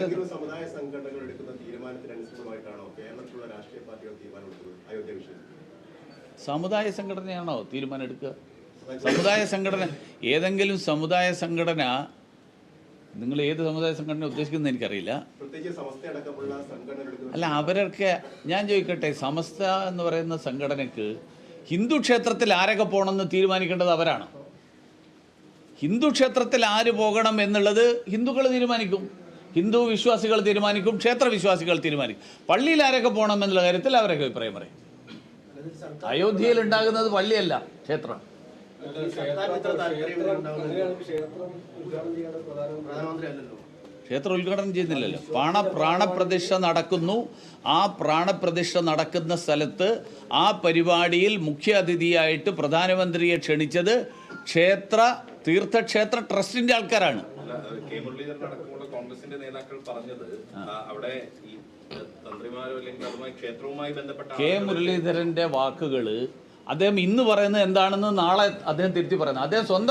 സമുദായ സംഘടനകൾ എടുക്കുന്ന തീരുമാനത്തിനനുസൃതമായിട്ടാണോ കേരളത്തിലുള്ള രാഷ്ട്രീയ പാർട്ടികൾ തീരുമാനമെടുക്കുന്നത് അയോധ്യ വിഷയം? സമുദായ സംഘടനയാണോ തീരുമാനം എടുക്കുക? സമുദായ സംഘടന, ഏതെങ്കിലും സമുദായ സംഘടന, നിങ്ങൾ ഏത് സമുദായ സംഘടന ഉദ്ദേശിക്കുന്നത് എനിക്കറിയില്ല. അല്ല, അവരൊക്കെ ഞാൻ ചോദിക്കട്ടെ, സമസ്ത എന്ന് പറയുന്ന സംഘടനയ്ക്ക് ഹിന്ദു ക്ഷേത്രത്തിൽ ആരൊക്കെ പോകണമെന്ന് തീരുമാനിക്കേണ്ടത് അവരാണ്. ഹിന്ദു ക്ഷേത്രത്തിൽ ആര് പോകണം എന്നുള്ളത് ഹിന്ദുക്കൾ തീരുമാനിക്കും, ഹിന്ദു വിശ്വാസികൾ തീരുമാനിക്കും, ക്ഷേത്ര വിശ്വാസികൾ തീരുമാനിക്കും. പള്ളിയിൽ ആരൊക്കെ പോകണം എന്നുള്ള കാര്യത്തിൽ അവരൊക്കെ അഭിപ്രായം പറയും. അയോധ്യയിൽ ഉണ്ടാകുന്നത് പള്ളിയല്ല, ക്ഷേത്രം. ക്ഷേത്രം ഉദ്ഘാടനം ചെയ്യുന്നില്ലല്ലോ. പ്രാണപ്രതിഷ്ഠ നടക്കുന്നു. ആ പ്രാണപ്രതിഷ്ഠ നടക്കുന്ന സ്ഥലത്ത് ആ പരിപാടിയിൽ മുഖ്യ അതിഥിയായിട്ട് പ്രധാനമന്ത്രിയെ ക്ഷണിച്ചത് തീർത്ഥക്ഷേത്ര ട്രസ്റ്റിന്റെ ആൾക്കാരാണ്. കോൺഗ്രസിന്റെ നേതാക്കൾ പറഞ്ഞത് അവിടെ ഈ തന്ത്രിമാരോ അല്ലെങ്കിൽ അതുമായി ക്ഷേത്രവുമായി ബന്ധപ്പെട്ട കെ മുരളീധരന്റെ വാക്കുകൾ അദ്ദേഹം ഇന്ന് പറയുന്നത് എന്താണെന്ന് നാളെ അദ്ദേഹം തിരുത്തി പറയുന്നത്. അദ്ദേഹം സ്വന്തം